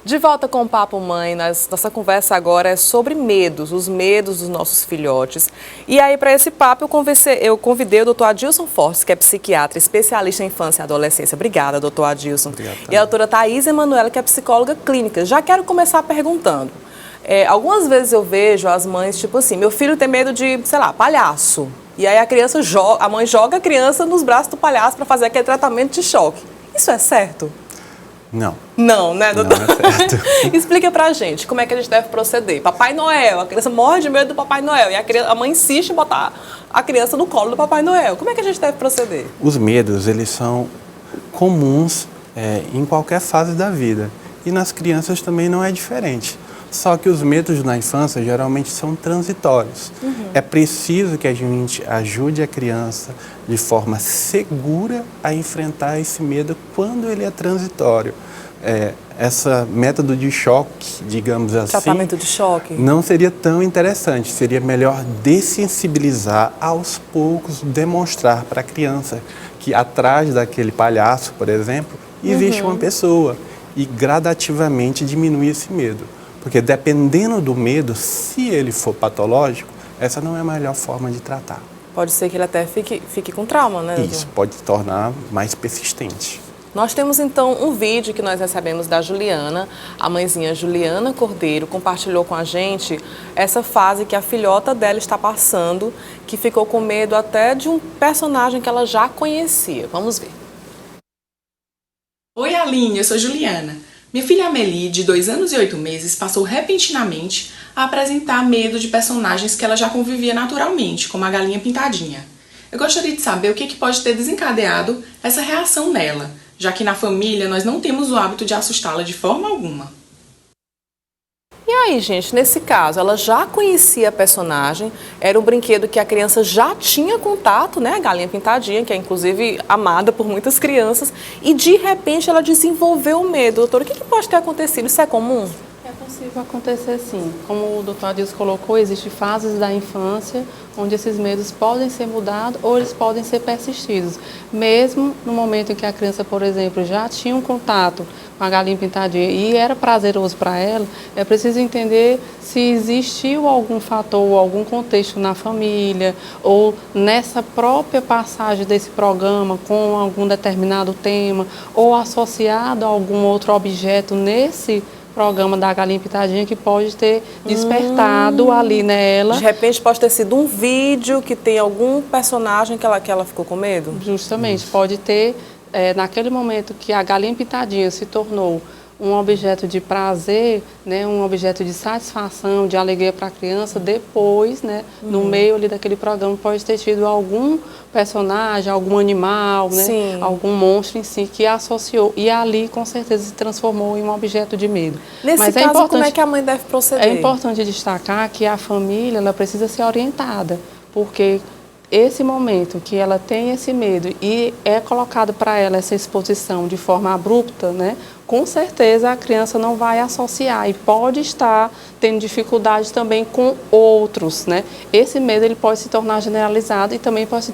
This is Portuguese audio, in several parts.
De volta com o Papo Mãe, nossa conversa agora é sobre medos, os medos dos nossos filhotes. E aí, para esse papo, eu convidei o doutor Adilson Fortes, que é psiquiatra, especialista em infância e adolescência. Obrigada, doutor Adilson. Obrigado, e a doutora Thaís Emanuela, que é psicóloga clínica. Já quero começar perguntando. Algumas vezes eu vejo as mães, tipo assim, meu filho tem medo de, sei lá, palhaço. E aí a mãe joga a criança nos braços do palhaço para fazer aquele tratamento de choque. Isso é certo? Não. Não, né, doutor? Não é certo. Explica pra gente como é que a gente deve proceder. Papai Noel, a criança morre de medo do Papai Noel e a mãe insiste em botar a criança no colo do Papai Noel. Como é que a gente deve proceder? Os medos, eles são comuns em qualquer fase da vida. E nas crianças também não é diferente. Só que os medos na infância geralmente são transitórios. É preciso que a gente ajude a criança de forma segura a enfrentar esse medo quando ele é transitório. Esse método de choque, digamos assim, Tratamento de choque? não seria tão interessante. Seria melhor dessensibilizar, aos poucos, demonstrar para a criança que atrás daquele palhaço, por exemplo, existe uma pessoa e gradativamente diminuir esse medo. Porque dependendo do medo, se ele for patológico, essa não é a melhor forma de tratar. Pode ser que ele até fique com trauma, né, doutor? Isso pode tornar mais persistente. Nós temos então um vídeo que nós recebemos da Juliana. A mãezinha Juliana Cordeiro compartilhou com a gente essa fase que a filhota dela está passando, que ficou com medo até de um personagem que ela já conhecia. Vamos ver. Oi Aline, eu sou Juliana. Minha filha Amelie, de 2 anos e 8 meses, passou repentinamente a apresentar medo de personagens que ela já convivia naturalmente, como a galinha pintadinha. Eu gostaria de saber o que pode ter desencadeado essa reação nela, já que na família nós não temos o hábito de assustá-la de forma alguma. E aí, gente, nesse caso, ela já conhecia a personagem, era um brinquedo que a criança já tinha contato, né? A galinha pintadinha, que é inclusive amada por muitas crianças, e de repente ela desenvolveu o medo. Doutora, o que pode ter acontecido? Isso é comum? É possível acontecer sim. Como o doutor Adilson colocou, existem fases da infância onde esses medos podem ser mudados ou eles podem ser persistidos. Mesmo no momento em que a criança, por exemplo, já tinha um contato com a galinha pintadinha e era prazeroso para ela, é preciso entender se existiu algum fator ou algum contexto na família ou nessa própria passagem desse programa com algum determinado tema ou associado a algum outro objeto nesse programa da galinha pintadinha que pode ter despertado ali nela. De repente pode ter sido um vídeo que tem algum personagem que ela ficou com medo? Justamente, pode ter, naquele momento que a galinha pintadinha se tornou um objeto de prazer, né, um objeto de satisfação, de alegria para a criança, depois, né, no meio ali daquele programa, pode ter tido algum personagem, algum animal, né, algum monstro em si que associou e ali com certeza se transformou em um objeto de medo. Nesse caso, como é que a mãe deve proceder? É importante destacar que a família ela precisa ser orientada, porque esse momento que ela tem esse medo e é colocado para ela essa exposição de forma abrupta, né, com certeza a criança não vai associar e pode estar tendo dificuldade também com outros, né? Esse medo ele pode se tornar generalizado e também pode se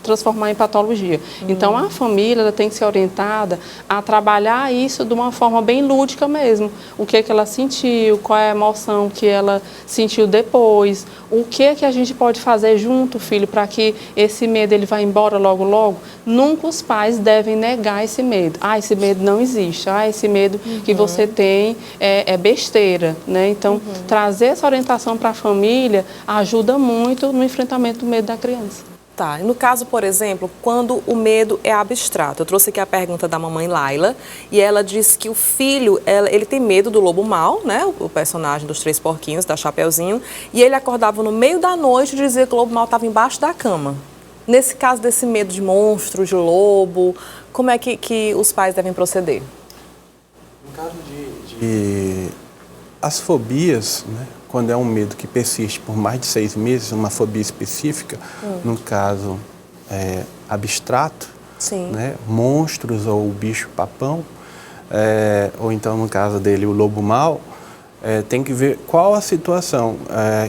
transformar em patologia. Então a família ela tem que ser orientada a trabalhar isso de uma forma bem lúdica mesmo. O que ela sentiu, qual é a emoção que ela sentiu depois, o que a gente pode fazer junto, filho, para que esse medo ele vá embora logo logo. Nunca os pais devem negar esse medo. Esse medo não existe. Esse medo que você tem é besteira, né? Então, trazer essa orientação para a família ajuda muito no enfrentamento do medo da criança. Tá, e no caso, por exemplo, quando o medo é abstrato. Eu trouxe aqui a pergunta da mamãe Laila e ela disse que o filho, ele tem medo do lobo mau, né? O personagem dos 3 porquinhos, da Chapeuzinho, e ele acordava no meio da noite e dizia que o lobo mau estava embaixo da cama. Nesse caso desse medo de monstro, de lobo, como é que os pais devem proceder? No caso de as fobias, né, quando é um medo que persiste por mais de 6 meses, uma fobia específica, no caso abstrato, né, monstros ou o bicho-papão, ou então no caso dele o lobo mau, tem que ver qual a situação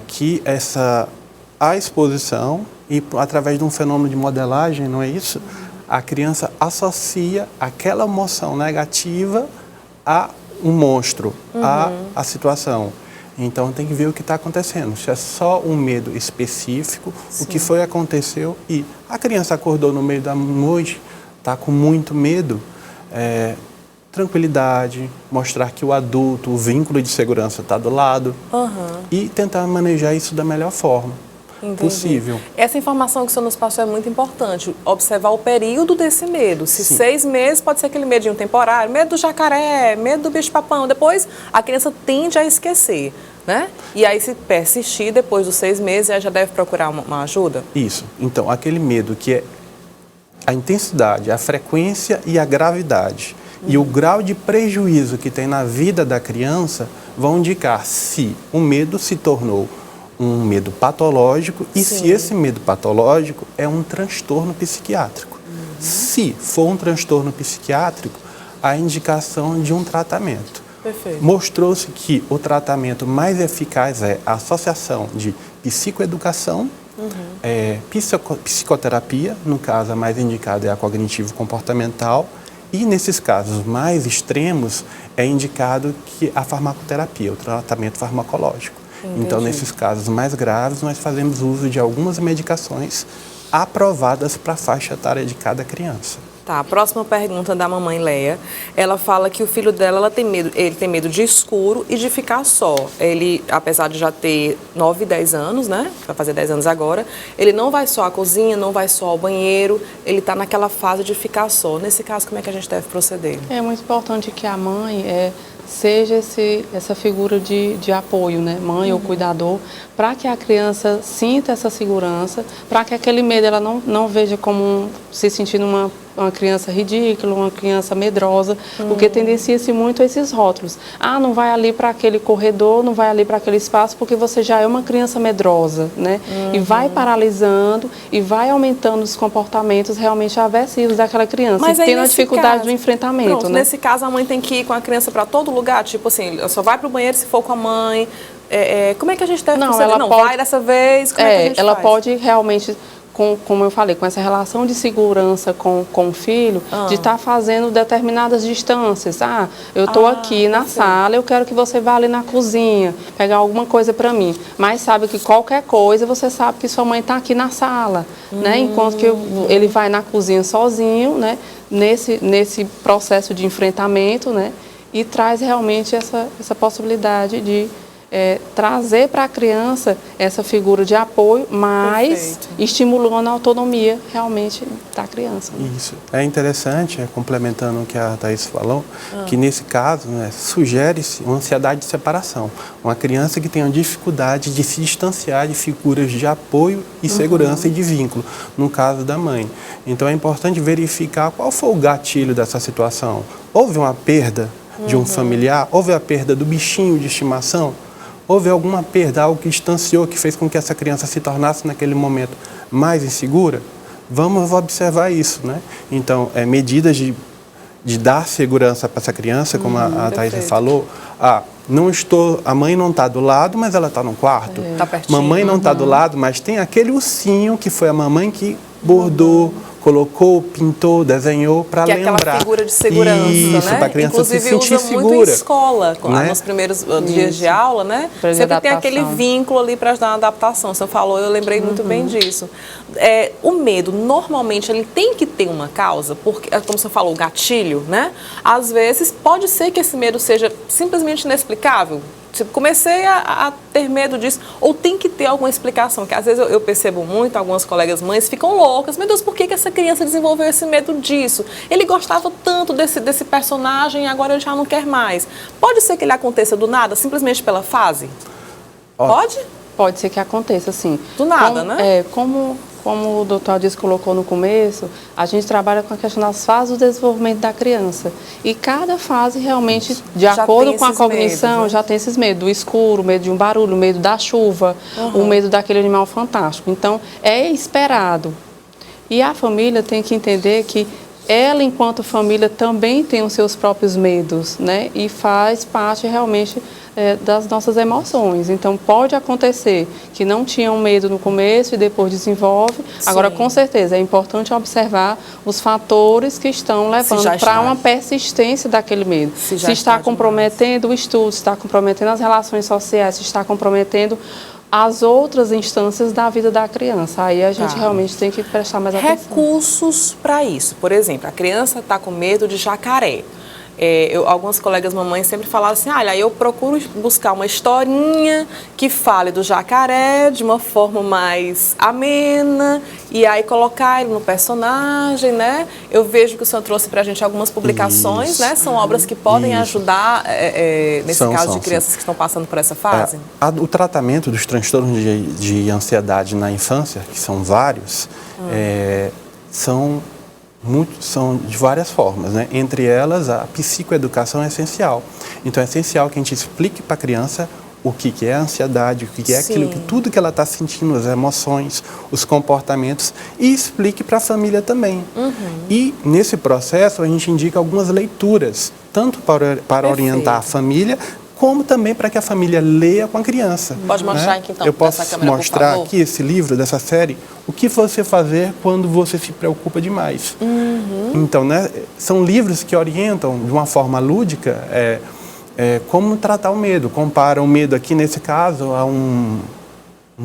que a exposição e através de um fenômeno de modelagem, não é isso? A criança associa aquela emoção negativa a um monstro a situação. Então tem que ver o que está acontecendo. Se é só um medo específico, o que foi aconteceu e a criança acordou no meio da noite, está com muito medo, tranquilidade, mostrar que o adulto, o vínculo de segurança está do lado e tentar manejar isso da melhor forma possível. Essa informação que o senhor nos passou é muito importante, observar o período desse medo. Se 6 meses pode ser aquele medinho temporário, medo do jacaré, medo do bicho-papão, depois a criança tende a esquecer, né? E aí se persistir depois dos 6 meses, ela já deve procurar uma ajuda? Isso. Então, aquele medo que é a intensidade, a frequência e a gravidade e o grau de prejuízo que tem na vida da criança vão indicar se o medo se tornou um medo patológico e se esse medo patológico é um transtorno psiquiátrico. Se for um transtorno psiquiátrico, a indicação de um tratamento. Perfeito. Mostrou-se que o tratamento mais eficaz é a associação de psicoeducação, psicoterapia, no caso a mais indicada é a cognitivo-comportamental, e nesses casos mais extremos é indicado que a farmacoterapia, o tratamento farmacológico. Então, nesses casos mais graves, nós fazemos uso de algumas medicações aprovadas para a faixa etária de cada criança. Tá, a próxima pergunta da mamãe Leia, ela fala que o filho dela, ele tem medo de escuro e de ficar só. Ele, apesar de já ter 9, 10 anos, né, vai fazer 10 anos agora, ele não vai só à cozinha, não vai só ao banheiro, ele está naquela fase de ficar só. Nesse caso, como é que a gente deve proceder? É muito importante que a mãe seja essa figura de apoio, né? Mãe ou cuidador, para que a criança sinta essa segurança, para que aquele medo ela não veja como se sentindo uma criança ridícula, uma criança medrosa, porque tendencia-se muito a esses rótulos. Ah, não vai ali para aquele corredor, não vai ali para aquele espaço, porque você já é uma criança medrosa, né? E vai paralisando e vai aumentando os comportamentos realmente aversivos daquela criança, Mas e tendo a dificuldade caso, do enfrentamento, pronto, né? Nesse caso, a mãe tem que ir com a criança para todo lugar? Tipo assim, só vai para o banheiro se for com a mãe? Como é que a gente deve proceder? Ela não, pode, vai dessa vez? Como é que a gente ela faz? pode realmente, como eu falei, com essa relação de segurança com o filho, de estar fazendo determinadas distâncias. Ah, eu estou aqui na sala, eu quero que você vá ali na cozinha, pegar alguma coisa para mim. Mas sabe que qualquer coisa, você sabe que sua mãe está aqui na sala, né? Enquanto que ele vai na cozinha sozinho, né? Nesse processo de enfrentamento, né? E traz realmente essa possibilidade de trazer para a criança essa figura de apoio, mas estimulando a autonomia realmente da criança. Né? Isso. É interessante, complementando o que a Thaís falou, que nesse caso, né, sugere-se uma ansiedade de separação. Uma criança que tem uma dificuldade de se distanciar de figuras de apoio e segurança e de vínculo, no caso da mãe. Então é importante verificar qual foi o gatilho dessa situação. Houve uma perda de um familiar? Houve a perda do bichinho de estimação? Houve alguma perda, algo que distanciou, que fez com que essa criança se tornasse naquele momento mais insegura? Vamos observar isso, né? Então, medidas de dar segurança para essa criança, como a Thaís falou. A mãe não está do lado, mas ela está no quarto. Tá pertinho. Mamãe não está do lado, mas tem aquele ursinho que foi a mamãe que bordou, colocou, pintou, desenhou para lembrar. Que é aquela figura de segurança, isso, né? para a criança Inclusive, se sentir usa segura. muito em escola, né? Nos primeiros dias de aula, né? Sempre tem aquele vínculo ali para ajudar na adaptação. Você falou, eu lembrei muito bem disso. O medo, normalmente, ele tem que ter uma causa, porque, como você falou, o gatilho, né? Às vezes, pode ser que esse medo seja simplesmente inexplicável. Tipo, comecei a ter medo disso, ou tem que ter alguma explicação, que às vezes eu percebo muito, algumas colegas mães ficam loucas, meu Deus, por que essa criança desenvolveu esse medo disso? Ele gostava tanto desse personagem e agora ele já não quer mais. Pode ser que ele aconteça do nada, simplesmente pela fase? Pode? Pode ser que aconteça, sim. Do nada, né? Como o doutor Adilson colocou no começo, a gente trabalha com a questão das fases do desenvolvimento da criança. E cada fase realmente, de acordo com a cognição, medos, né? já tem esses medos. Do escuro, o medo de um barulho, o medo da chuva, o medo daquele animal fantástico. Então, é esperado. E a família tem que entender que ela, enquanto família, também tem os seus próprios medos, né? E faz parte realmente das nossas emoções. Então, pode acontecer que não tinham medo no começo e depois desenvolve. Sim. Agora, com certeza, é importante observar os fatores que estão levando para uma persistência daquele medo. Se está comprometendo o estudo, se está comprometendo as relações sociais, se está comprometendo as outras instâncias da vida da criança. Aí a gente realmente tem que prestar mais atenção. Recursos para isso. Por exemplo, a criança está com medo de jacaré. Algumas colegas mamães sempre falavam assim, olha, eu procuro buscar uma historinha que fale do jacaré de uma forma mais amena e aí colocar ele no personagem, né? Eu vejo que o senhor trouxe pra gente algumas publicações, né? São obras que podem ajudar nesse caso de crianças que estão passando por essa fase. O tratamento dos transtornos de ansiedade na infância, que são vários, são de várias formas, né? Entre elas, a psicoeducação é essencial. Então, é essencial que a gente explique para a criança o que é a ansiedade, o que é aquilo, tudo que ela está sentindo, as emoções, os comportamentos, e explique para a família também. E, nesse processo, a gente indica algumas leituras, tanto para orientar a família, como também para que a família leia com a criança. Pode mostrar aqui, então, eu posso mostrar aqui esse livro dessa série, O que você fazer quando você se preocupa demais. Então, né, são livros que orientam de uma forma lúdica como tratar o medo. Compara o medo aqui, nesse caso, a um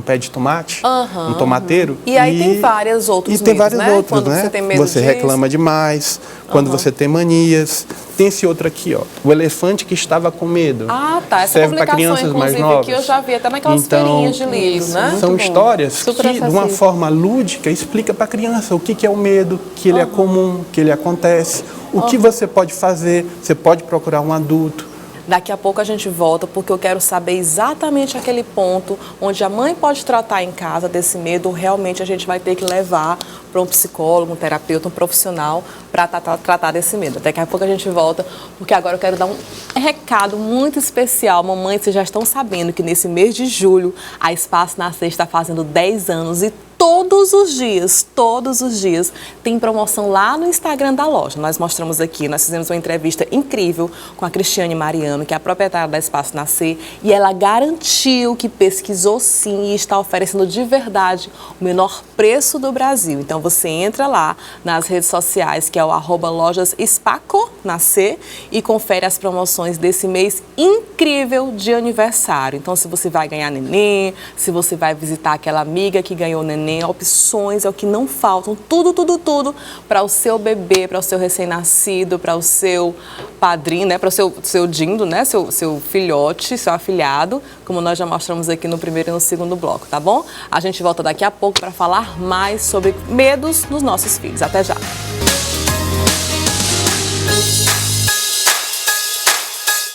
pé de tomate, um tomateiro. E aí tem vários outros medos, tem vários outros, quando né? Você tem medo você reclama demais, quando você tem manias. Tem esse outro aqui, ó, o elefante que estava com medo. Ah, tá. Essa serve para publicação, crianças mais inclusive, novas. que eu já vi até naquelas feirinhas de livros, né? São histórias que, Super de uma forma lúdica, explica para a criança o que é o medo, que ele é comum, que ele acontece, o que você pode fazer, você pode procurar um adulto. Daqui a pouco a gente volta, porque eu quero saber exatamente aquele ponto onde a mãe pode tratar em casa desse medo, ou realmente a gente vai ter que levar para um psicólogo, um terapeuta, um profissional para tratar desse medo. Daqui a pouco a gente volta, porque agora eu quero dar um recado muito especial. Mamãe, vocês já estão sabendo que nesse mês de julho, a Espaço Nascer está fazendo 10 anos e todos os dias, tem promoção lá no Instagram da loja. Nós mostramos aqui, nós fizemos uma entrevista incrível com a Cristiane Mariano, que é a proprietária da Espaço Nascer, e ela garantiu que pesquisou sim e está oferecendo de verdade o menor preço do Brasil. Então você entra lá nas redes sociais, que é o @lojasespaconascer, e confere as promoções desse mês incrível de aniversário. Então se você vai ganhar neném, se você vai visitar aquela amiga que ganhou neném, opções é o que não faltam, tudo para o seu bebê, para o seu recém-nascido, para o seu padrinho, né, para o seu dindo, né, seu filhote, seu afilhado, como nós já mostramos aqui no primeiro e no segundo bloco, tá bom? A gente volta daqui a pouco para falar mais sobre medos nos nossos filhos. Até já!